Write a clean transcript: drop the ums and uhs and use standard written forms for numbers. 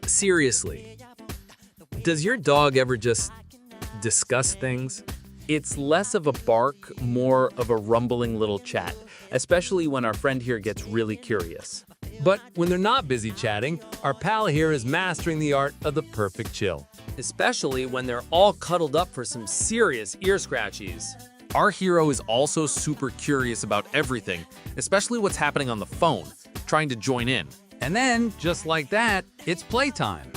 Seriously, does your dog ever just discuss things? It's less of a bark, more of a rumbling little chat, especially when our friend here gets really curious. But when they're not busy chatting, our pal here is mastering the art of the perfect chill. Especially when they're all cuddled up for some serious ear scratchies. Our hero is also super curious about everything, especially what's happening on the phone, trying to join in. And then, just like that, it's playtime.